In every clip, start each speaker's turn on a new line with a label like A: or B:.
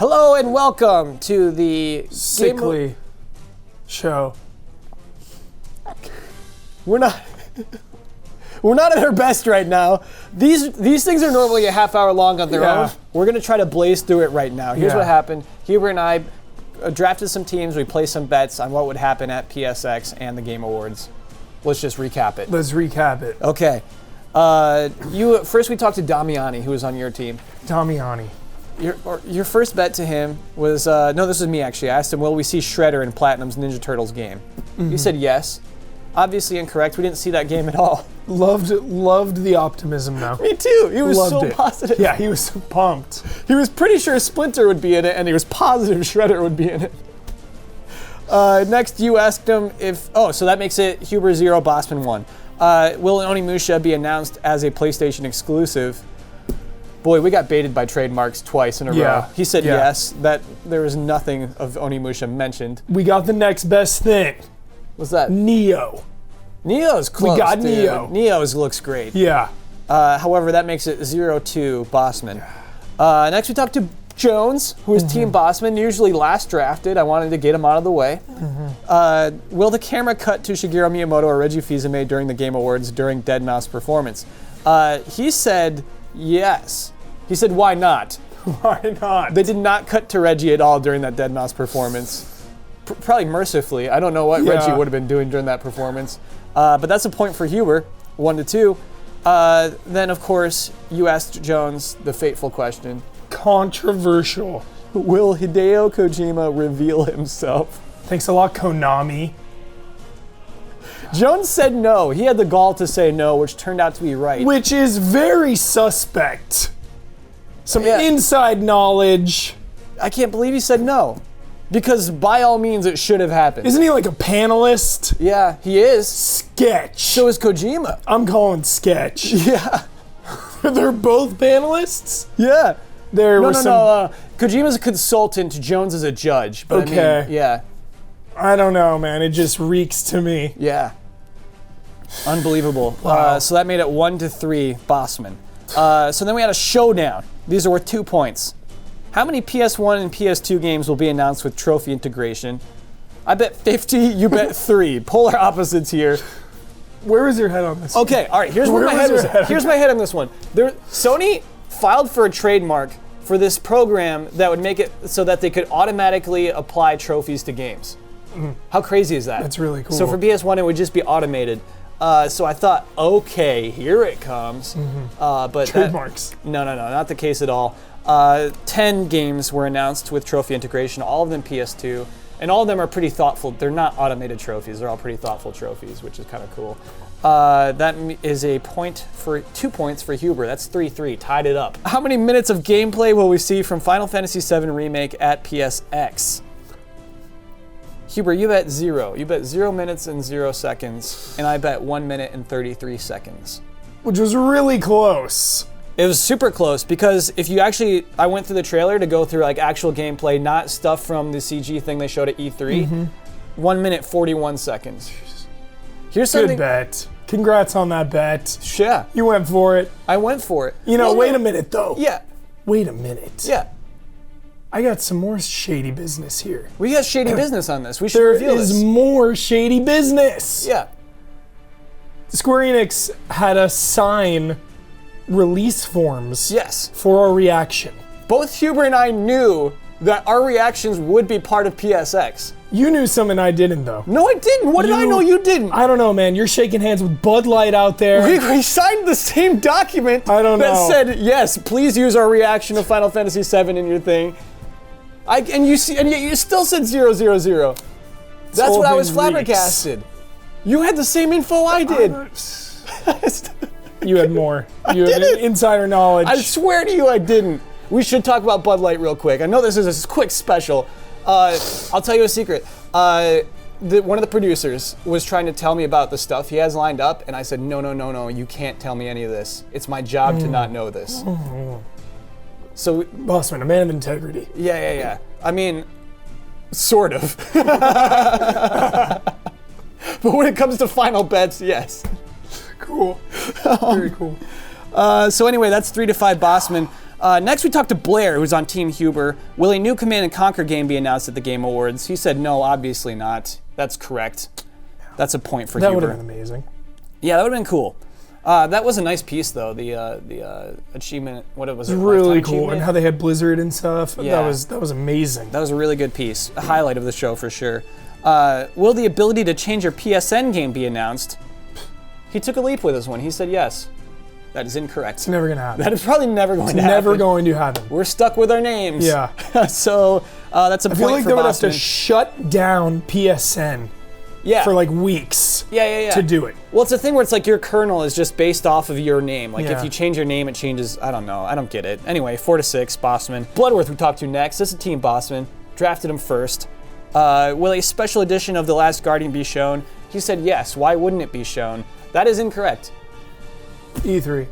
A: Hello and welcome to the
B: sickly show.
A: We're not at our best right now. These things are normally a half hour long on their own. We're gonna try to blaze through it right now. Here's what happened. Huber and I drafted some teams. We placed some bets on what would happen at PSX and the Game Awards. Let's just recap it.
B: Let's recap it.
A: Okay. First we talked to Damiani, who was on your team.
B: Damiani.
A: Your first bet to him was, no, this was me actually. I asked him, will we see Shredder in Platinum's Ninja Turtles game? Mm-hmm. He said yes. Obviously incorrect. We didn't see that game at all.
B: Loved the optimism though.
A: Me too. He was so positive.
B: Yeah, he was so pumped.
A: He was pretty sure Splinter would be in it, and he was positive Shredder would be in it. Next, you asked him if... Oh, so that makes it Huber 0, Bossman 1. Will Onimusha be announced as a PlayStation exclusive? Boy, we got baited by trademarks twice in a row. He said yes, that there was nothing of Onimusha mentioned.
B: We got the next best thing.
A: What's that?
B: Neo.
A: Neo's close,
B: We got
A: dude.
B: Neo.
A: Neo's looks great.
B: Yeah.
A: However, that makes it 0-2 Bossman. Next, we talked to Jones, who is Team Bossman, usually last drafted. I wanted to get him out of the way. Will the camera cut to Shigeru Miyamoto or Reggie Fils-Aimé during the Game Awards during Deadmau5's performance? He said yes. He said, why not?
B: Why not?
A: They did not cut to Reggie at all during that Deadmau5 performance. Probably mercifully. I don't know what Reggie would have been doing during that performance. But that's a point for Huber, 1-2. Then, of course, you asked Jones the fateful question.
B: Controversial.
A: Will Hideo Kojima reveal himself?
B: Thanks a lot, Konami.
A: Jones said no. He had the gall to say no, which turned out to be right.
B: Which is very suspect. Some inside knowledge.
A: I can't believe he said no. Because by all means, it should have happened.
B: Isn't he like a panelist?
A: Yeah, he is.
B: Sketch.
A: So is Kojima.
B: I'm calling Sketch.
A: Yeah.
B: They're both panelists?
A: Yeah.
B: No.
A: Kojima's a consultant, Jones is a judge. But
B: okay.
A: I mean, yeah.
B: I don't know, man. It just reeks to me.
A: Yeah. Unbelievable.
B: Wow.
A: So that made it 1-3 Bossman. So then we had a showdown. These are worth 2 points. How many PS1 and PS2 games will be announced with trophy integration? I bet 50, you bet 3. Polar opposites here.
B: Where is your head on this?
A: Okay, all right, here's where my head was. Here's my head on this one. Sony filed for a trademark for this program that would make it so that they could automatically apply trophies to games. How crazy is that?
B: That's really cool.
A: So for PS1, it would just be automated. So I thought, okay, here it comes. But
B: trademarks.
A: No, not the case at all. 10 games were announced with trophy integration, all of them PS2, and all of them are pretty thoughtful. They're not automated trophies. They're all pretty thoughtful trophies, which is kind of cool. That is a point for 2 points for Huber. That's 3-3, tied it up. How many minutes of gameplay will we see from Final Fantasy VII Remake at PSX? Huber, you bet 0. You bet 0 minutes and 0 seconds, and I bet 1 minute and 33 seconds.
B: Which was really close.
A: It was super close because if you actually, I went through the trailer to go through like actual gameplay, not stuff from the CG thing they showed at E3. 1 minute, 41 seconds. Here's something.
B: Good bet. Congrats on that bet.
A: Yeah.
B: You went for it.
A: I went for it.
B: You know, wait a minute though.
A: Yeah.
B: Wait a minute.
A: Yeah.
B: I got some more shady business here.
A: We got shady business on this. We should reveal this.
B: There is more shady business.
A: Yeah.
B: Square Enix had us sign release forms for our reaction.
A: Both Huber and I knew that our reactions would be part of PSX.
B: You knew some and I didn't though.
A: No, I didn't. What did I know you didn't?
B: I don't know, man. You're shaking hands with Bud Light out there.
A: We signed the same document that said, yes, please use our reaction to Final Fantasy VII in your thing. And yet you still said 000. That's what I was flabbergasted. You had the same info I did.
B: You had more. You had insider knowledge.
A: I swear to you I didn't. We should talk about Bud Light real quick. I know this is a quick special. I'll tell you a secret. One of the producers was trying to tell me about the stuff he has lined up, and I said, no, you can't tell me any of this. It's my job to not know this. So,
B: Bossman, a man of integrity.
A: Yeah. I mean, sort of. But when it comes to final bets, yes.
B: Cool. Very cool.
A: So anyway, that's 3-5 Bossman. Next, we talked to Blair, who's on Team Huber. Will a new Command & Conquer game be announced at the Game Awards? He said no, obviously not. That's correct. That's a point for Huber.
B: That would have been amazing.
A: Yeah, that would have been cool. That was a nice piece, though. The achievement, what it was.
B: It was really cool, and how they had Blizzard and stuff.
A: Yeah.
B: That was amazing.
A: That was a really good piece. A highlight of the show for sure. Will the ability to change your PSN game be announced? He took a leap with this one. He said yes. That is incorrect.
B: It's never gonna happen.
A: That is probably never going to happen.
B: Never going to happen.
A: We're stuck with our names.
B: Yeah.
A: So that's a point for
B: I feel like they would have to
A: Bossman.
B: shut down PSN for like weeks.
A: Yeah.
B: To do it.
A: Well, it's a thing where it's like your kernel is just based off of your name. Like
B: Yeah.
A: if you change your name, it changes. I don't know. I don't get it. Anyway, 4-6, Bossman. Bloodworth we talked to next. This is Team Bossman. Drafted him first. Will a special edition of The Last Guardian be shown? He said yes. Why wouldn't it be shown? That is incorrect.
B: E3.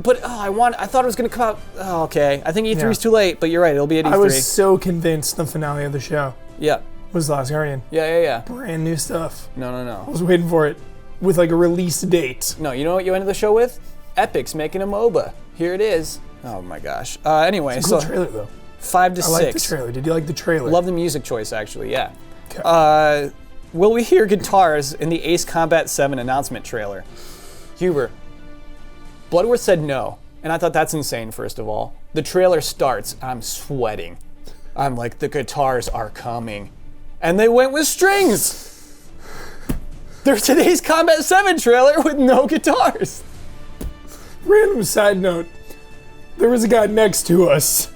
A: But I thought it was going to come out. Oh, okay. I think E3 is too late, but you're right. It'll be at E3.
B: I was so convinced the finale of the show
A: Yeah.
B: was The Last Guardian.
A: Yeah.
B: Brand new stuff.
A: No.
B: I was waiting for it with like a release date.
A: No, you know what you ended the show with? Epic's making a MOBA. Here it is. Oh my gosh. Anyway,
B: It's a cool
A: so
B: trailer though.
A: 5-6.
B: I like the trailer. Did you like the trailer?
A: Love the music choice, actually. Yeah.
B: Okay.
A: Will we hear guitars in the Ace Combat 7 announcement trailer? Huber. Bloodworth said no, and I thought that's insane. First of all, the trailer starts. I'm sweating. I'm like, the guitars are coming, and they went with strings. There's today's Combat 7 trailer with no guitars.
B: Random side note. There was a guy next to us.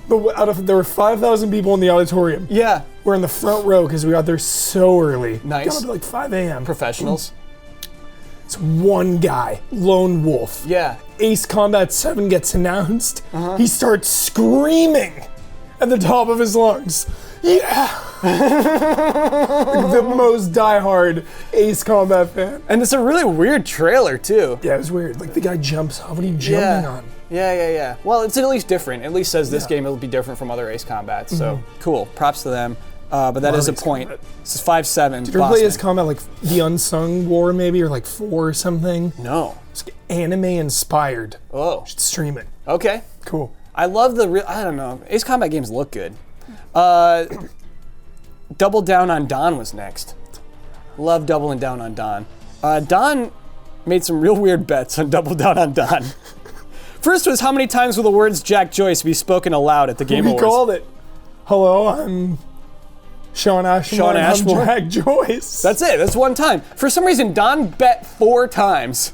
B: There were 5,000 people in the auditorium.
A: Yeah.
B: We're in the front row because we got there so early.
A: Nice.
B: Got up at like 5 a.m.
A: Professionals.
B: It's one guy, lone wolf.
A: Yeah.
B: Ace Combat 7 gets announced. He starts screaming at the top of his lungs. Yeah! Like the most diehard Ace Combat fan.
A: And it's a really weird trailer, too.
B: Yeah, it was weird. Like the guy jumps off. What are you jumping on?
A: Yeah. Well, it's at least different. At least says this game will be different from other Ace Combats. So cool. Props to them. But that is a
B: Ace
A: point.
B: Combat.
A: This is 5-7.
B: Did you ever play Ace Combat like the Unsung War maybe, or like 4 or something?
A: No.
B: It's anime inspired.
A: Oh.
B: Just stream it.
A: Okay.
B: Cool.
A: I love I don't know. Ace Combat games look good. Double Down on Don was next. Love doubling down on Don. Don made some real weird bets on Double Down on Don. First was how many times will the words Jack Joyce be spoken aloud at the Game Awards?
B: We called it. Hello, I'm Sean Ashmore. I'm Jack Joyce.
A: That's it. That's one time. For some reason, Don bet 4 times.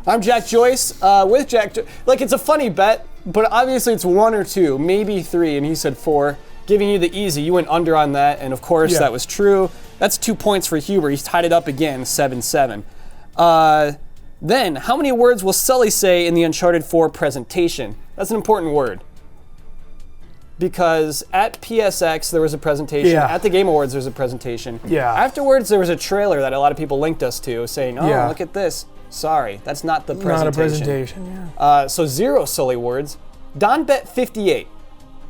A: I'm Jack Joyce with Jack Joyce. Like, it's a funny bet, but obviously it's 1 or 2, maybe 3, and he said 4, giving you the easy. You went under on that, and of course that was true. That's 2 points for Huber. He's tied it up again, 7-7. Then, how many words will Sully say in the Uncharted 4 presentation? That's an important word. Because at PSX, there was a presentation.
B: Yeah.
A: At the Game Awards, there was a presentation.
B: Yeah.
A: Afterwards, there was a trailer that a lot of people linked us to saying, oh,
B: Yeah.
A: look at this. Sorry, that's not the presentation.
B: Not a presentation, yeah.
A: So 0 Sully words. Don bet 58.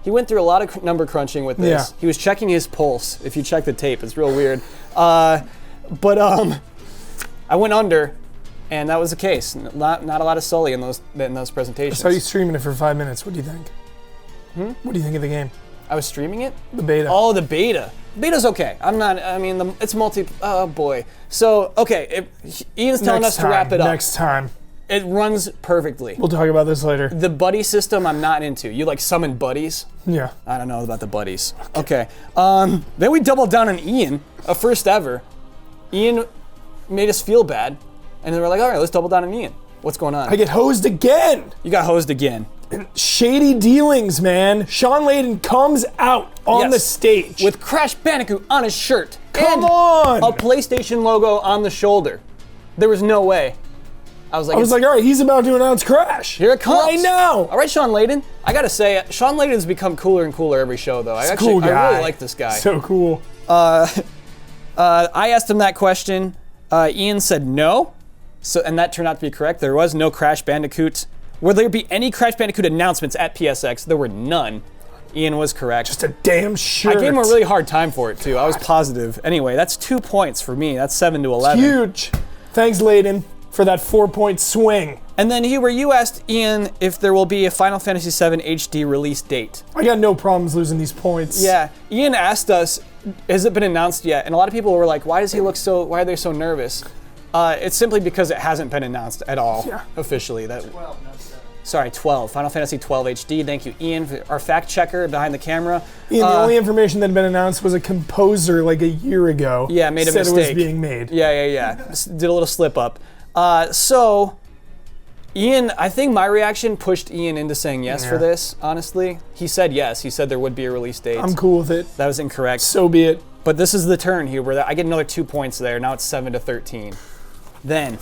A: He went through a lot of number crunching with this.
B: Yeah.
A: He was checking his pulse. If you check the tape, it's real weird. I went under, and that was the case. Not a lot of Sully in those presentations.
B: I saw you streaming it for 5 minutes. What do you think? What do you think of the game?
A: I was streaming it?
B: The beta.
A: Oh, the beta. Beta's okay. It's multi. Oh boy. So okay, Ian's telling us to wrap it up.
B: Next time.
A: It runs perfectly.
B: We'll talk about this later.
A: The buddy system, I'm not into. You like summon buddies?
B: Yeah.
A: I don't know about the buddies. Okay. Then we doubled down on Ian, a first ever. Ian made us feel bad, and then we're like, all right, let's double down on Ian. What's going on?
B: I get hosed again.
A: You got hosed again.
B: Shady dealings, man. Sean Layden comes out on the stage
A: with Crash Bandicoot on his shirt.
B: Come on!
A: A PlayStation logo on the shoulder. There was no way. I was like,
B: all right, he's about to announce Crash.
A: Here it comes.
B: Right now.
A: All right, Sean Layden. I gotta say, Sean Layden's become cooler and cooler every show, though. I really like this guy.
B: So cool.
A: I asked him that question. Ian said no. And that turned out to be correct. There was no Crash Bandicoot. Will there be any Crash Bandicoot announcements at PSX? There were none. Ian was correct.
B: Just a damn shirt.
A: I gave him a really hard time for it, too. I was positive. Anyway, that's 2 points for me. That's 7-11.
B: Huge. Thanks, Layden, for that 4-point swing.
A: And then Huber, you asked Ian if there will be a Final Fantasy VII HD release date.
B: I got no problems losing these points.
A: Yeah, Ian asked us, has it been announced yet? And a lot of people were like, why are they so nervous? It's simply because it hasn't been announced at all officially. 12. Final Fantasy 12 HD. Thank you, Ian, our fact checker behind the camera.
B: Ian, the only information that had been announced was a composer like a year ago.
A: Yeah, made a
B: said
A: mistake.
B: It was being made.
A: Yeah. Did a little slip up. So, Ian, I think my reaction pushed Ian into saying yes for this, honestly. He said yes. He said there would be a release date.
B: I'm cool with it.
A: That was incorrect.
B: So be it.
A: But this is the turn, Huber. I get another 2 points there. Now it's 7-13. Then,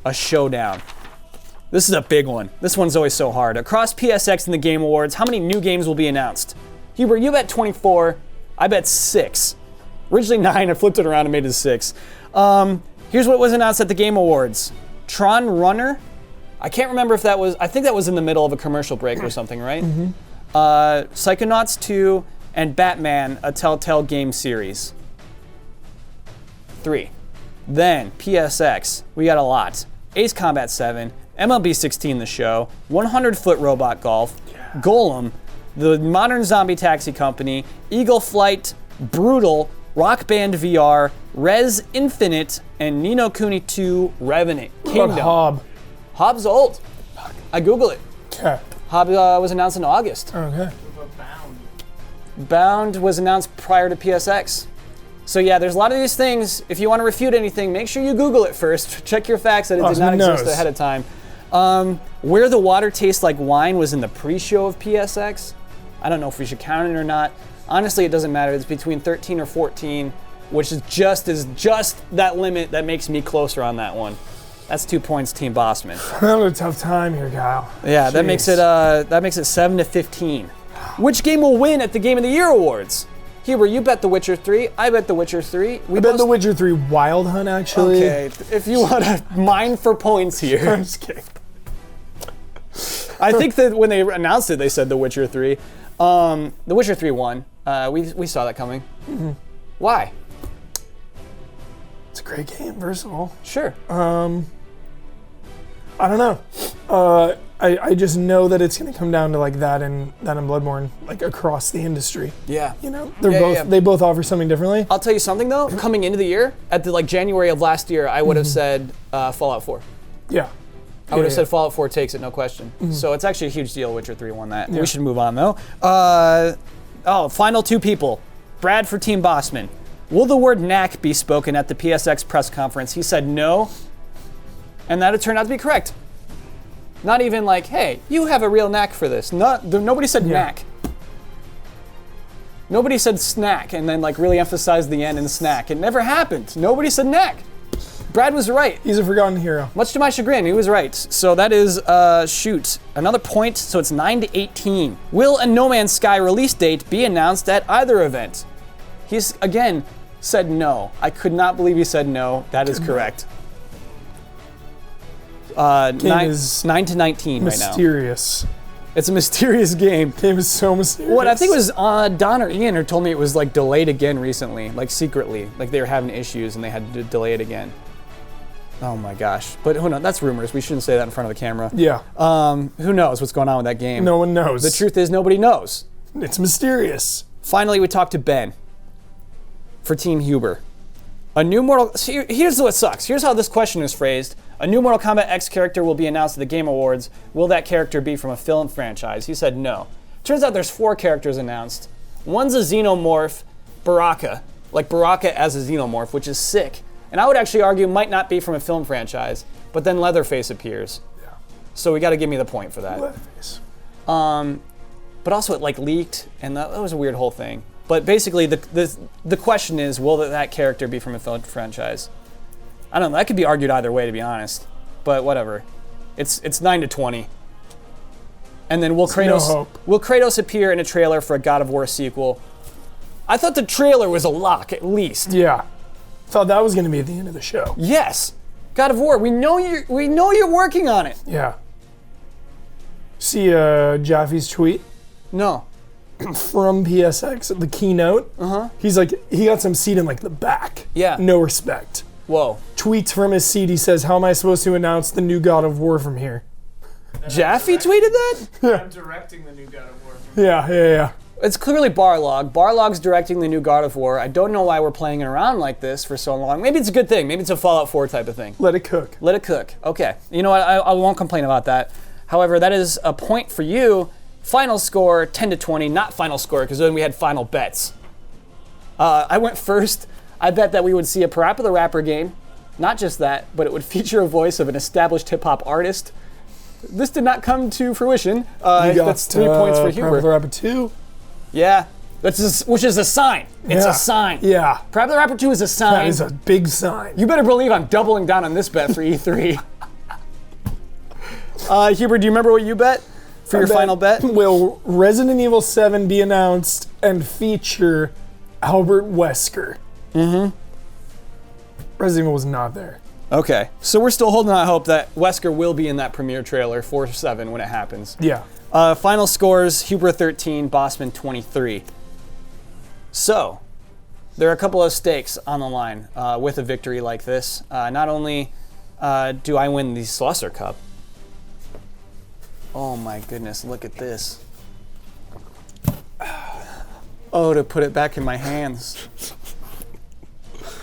A: a showdown. This is a big one. This one's always so hard. Across PSX and the Game Awards, how many new games will be announced? Huber, you bet 24. I bet 6. Originally 9, I flipped it around and made it 6. Here's what was announced at the Game Awards. Tron Runner. I can't remember if that was, I think that was in the middle of a commercial break or something, right? Psychonauts 2 and Batman, a Telltale game series. 3. Then, PSX, we got a lot. Ace Combat 7, MLB 16 The Show, 100-Foot Robot Golf, Golem, the Modern Zombie Taxi Company, Eagle Flight, Brutal, Rock Band VR, Res Infinite, and Ni no Kuni 2 Revenant Kingdom.
B: What Hob?
A: Hob's old. I Google it.
B: Okay.
A: Hob was announced in August.
B: Okay.
A: Bound was announced prior to PSX. So yeah, there's a lot of these things. If you want to refute anything, make sure you Google it first. Check your facts that it did not exist ahead of time. Where the Water Tastes Like Wine was in the pre-show of PSX. I don't know if we should count it or not. Honestly, it doesn't matter. It's between 13 or 14, which is just that limit that makes me closer on that one. That's 2 points, Team Bossman.
B: I'm having a tough time here, Kyle.
A: Yeah,
B: Jeez.
A: that makes it 7-15. Which game will win at the Game of the Year awards? Huber, you bet The Witcher 3. I bet The Witcher 3.
B: I bet The Witcher 3 Wild Hunt, actually.
A: Okay, if you want to mine for points here.
B: I'm just kidding.
A: I think that when they announced it, they said The Witcher 3. The Witcher 3 won. We saw that coming. Mm-hmm. Why?
B: It's a great game, first of all.
A: Sure.
B: I don't know. I just know that it's going to come down to like that and Bloodborne, like across the industry.
A: Yeah.
B: You know, they both offer something differently.
A: I'll tell you something though. Coming into the year, at the January of last year, I would have said Fallout 4.
B: Yeah.
A: I would have said Fallout 4 takes it, no question. So it's actually a huge deal. Witcher 3 won that.
B: Yeah.
A: We should move on though. Final 2 people. Brad for Team Bossman. Will the word knack be spoken at the PSX press conference? He said no, and that it turned out to be correct. Not even like, hey, you have a real knack for this. Nobody said knack. Nobody said snack and then like really emphasized the end in snack. It never happened. Nobody said knack. Brad was right.
B: He's a forgotten hero.
A: Much to my chagrin, he was right. So that is, another point, so it's 9-18. Will a No Man's Sky release date be announced at either event? He's, again, said no. I could not believe he said no. That is correct. 9-19 right now.
B: Mysterious.
A: It's a mysterious game.
B: Game is so mysterious.
A: What I think it was Don or Ian who told me it was like delayed again recently, like secretly, like they were having issues and they had to delay it again. Oh my gosh! But who knows? That's rumors. We shouldn't say that in front of the camera.
B: Yeah.
A: Who knows what's going on with that game?
B: No one knows.
A: The truth is nobody knows.
B: It's mysterious.
A: Finally, we talked to Ben for Team Huber. A new Mortal. Here's what sucks. Here's how this question is phrased. A new Mortal Kombat X character will be announced at the Game Awards. Will that character be from a film franchise? He said no. Turns out there's 4 characters announced. One's a xenomorph, Baraka. Like Baraka as a xenomorph, which is sick. And I would actually argue might not be from a film franchise, but then Leatherface appears.
B: Yeah.
A: So we got to give me the point for that.
B: Leatherface.
A: But also it like leaked, and that was a weird whole thing. But basically the question is, will that character be from a film franchise? I don't know. That could be argued either way, to be honest. But whatever. It's 9-20. And then will Kratos appear in a trailer for a God of War sequel? I thought the trailer was a lock, at least.
B: Yeah. Thought that was going to be at the end of the show.
A: Yes. God of War. We know you're working on it.
B: Yeah. See Jaffe's tweet?
A: No.
B: From PSX at the keynote. He's like, he got some seat in like the back.
A: Yeah.
B: No respect.
A: Whoa.
B: Tweets from his seat. He says, "How am I supposed to announce the new God of War from here?"
A: Jaffe tweeted that?
C: I'm directing the new God of War.
B: Yeah.
A: It's clearly Barlog. Barlog's directing the new God of War. I don't know why we're playing it around like this for so long. Maybe it's a good thing. Maybe it's a Fallout 4 type of thing.
B: Let it cook.
A: Let it cook. Okay. You know what? I won't complain about that. However, that is a point for you. Final score, 10-20. Not final score, because then we had final bets. I went first. I bet that we would see a Parappa the Rapper game. Not just that, but it would feature a voice of an established hip-hop artist. This did not come to fruition. That's 3 points for Huber.
B: Parappa the Rapper 2.
A: Yeah, which is a sign. It's a sign.
B: Yeah.
A: Parappa the Rapper 2 is a sign.
B: That is a big sign.
A: You better believe I'm doubling down on this bet for E3. Huber, do you remember what you bet for your final bet?
B: Will Resident Evil 7 be announced and feature Albert Wesker? Mm-hmm. Resident Evil was not there.
A: Okay, so we're still holding out hope that Wesker will be in that premiere trailer for 7 when it happens.
B: Yeah.
A: Final scores, Huber 13, Bossman 23. So, there are a couple of stakes on the line with a victory like this. Not only do I win the Schlosser Cup. Oh my goodness, look at this. Oh, to put it back in my hands.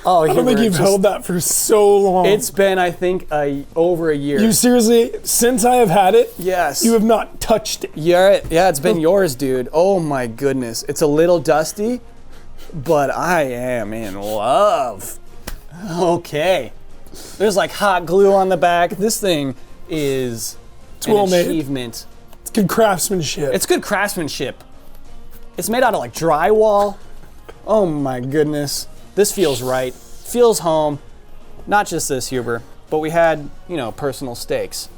A: Oh,
B: I don't think you've held that for so long.
A: It's been, I think, over a year.
B: You seriously, since I have had it,
A: yes,
B: you have not touched it.
A: Yeah, it's been yours, dude. Oh my goodness. It's a little dusty, but I am in love. Okay. There's like hot glue on the back. This thing is an
B: well made.
A: achievement.
B: It's good craftsmanship.
A: It's good craftsmanship. It's made out of like drywall. Oh my goodness. This feels right. Feels home. Not just this, Huber, but we had, personal stakes.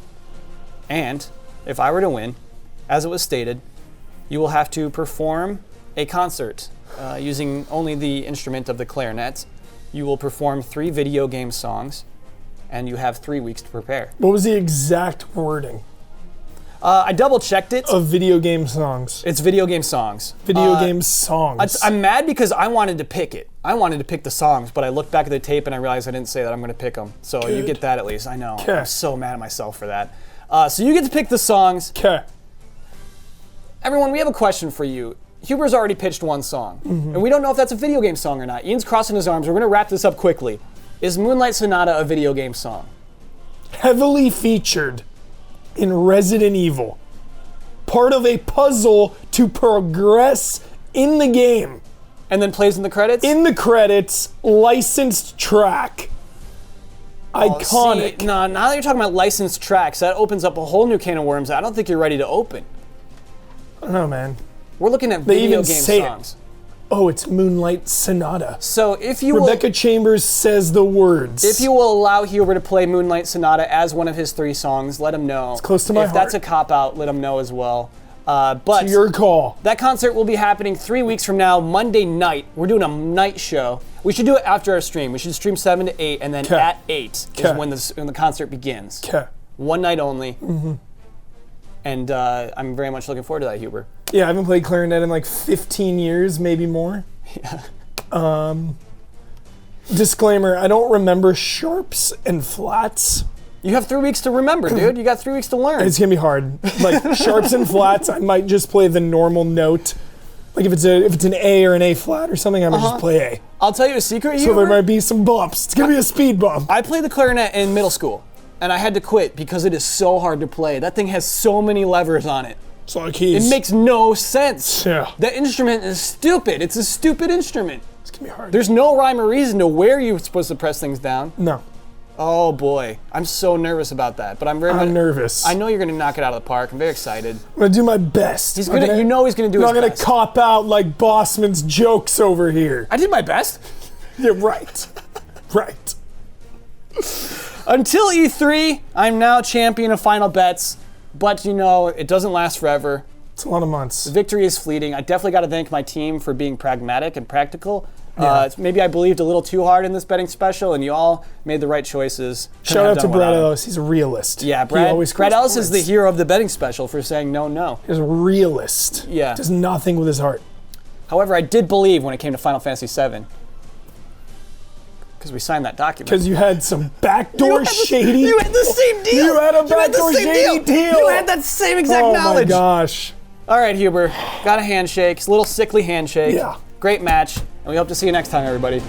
A: And if I were to win, as it was stated, you will have to perform a concert using only the instrument of the clarinet. You will perform 3 video game songs, and you have 3 weeks to prepare.
B: What was the exact wording?
A: I double-checked it.
B: Of video game songs.
A: It's video game songs.
B: Video game songs.
A: I'm mad because I wanted to pick it. I wanted to pick the songs, but I looked back at the tape and I realized I didn't say that I'm going to pick them. So
B: Good.
A: You get that at least. I know.
B: Kay.
A: I'm so mad at myself for that. So you get to pick the songs.
B: Okay.
A: Everyone, we have a question for you. Huber's already pitched one song, and we don't know if that's a video game song or not. Ian's crossing his arms. We're going to wrap this up quickly. Is Moonlight Sonata a video game song?
B: Heavily featured in Resident Evil. Part of a puzzle to progress in the game.
A: And then plays in the credits?
B: In the credits, licensed track. Iconic.
A: See, now that you're talking about licensed tracks, that opens up a whole new can of worms I don't think you're ready to open.
B: I don't know, man.
A: We're looking at
B: They
A: video
B: even
A: game
B: say
A: songs.
B: Oh, it's Moonlight Sonata.
A: So if you
B: Rebecca Chambers says the words.
A: If you will allow Huber to play Moonlight Sonata as one of his 3 songs, let him know. It's
B: close to my
A: heart. If that's a cop-out, let him know as well. But
B: it's your call.
A: That concert will be happening 3 weeks from now, Monday night. We're doing a night show. We should do it after our stream. We should stream 7 to 8, and then at 8 is when the concert begins.
B: Okay.
A: One night only. Mm-hmm. And I'm very much looking forward to that, Huber.
B: Yeah, I haven't played clarinet in like 15 years, maybe more.
A: Yeah.
B: Disclaimer, I don't remember sharps and flats.
A: You have 3 weeks to remember, dude. You got 3 weeks to learn.
B: It's gonna be hard. Like sharps and flats, I might just play the normal note. Like if it's an A or an A flat or something, I might just play A.
A: I'll tell you a secret,
B: So
A: Huber.
B: there might be some bumps. It's gonna be a speed bump.
A: I played the clarinet in middle school, and I had to quit because it is so hard to play. That thing has so many levers on it.
B: It's like keys.
A: It makes no sense.
B: Yeah.
A: The instrument is stupid. It's a stupid instrument.
B: It's gonna be hard.
A: There's no rhyme or reason to where you're supposed to press things down.
B: No.
A: Oh boy, I'm so nervous about that. But I'm
B: nervous.
A: I know you're gonna knock it out of the park. I'm very excited.
B: I'm gonna do my best.
A: He's gonna. You know he's gonna do his
B: I'm not gonna
A: best.
B: cop out like Bossman's jokes over here.
A: I did my best.
B: Yeah, right. Right.
A: Until E3, I'm now champion of final bets. But it doesn't last forever.
B: It's a lot of months.
A: Victory is fleeting. I definitely got to thank my team for being pragmatic and practical.
B: Yeah.
A: Maybe I believed a little too hard in this betting special, and you all made the right choices.
B: Shout out to Brad Ellis. He's a realist.
A: Yeah, Brad Ellis is the hero of the betting special for saying no.
B: He's a realist.
A: Yeah.
B: Does nothing with his heart.
A: However, I did believe when it came to Final Fantasy VII. Because we signed that document.
B: Because you had some backdoor shady.
A: You had the same deal.
B: You had a backdoor shady deal.
A: You had that same exact knowledge.
B: Oh my gosh.
A: All right, Huber. Got a handshake. It's a little sickly handshake.
B: Yeah.
A: Great match. And we hope to see you next time, everybody.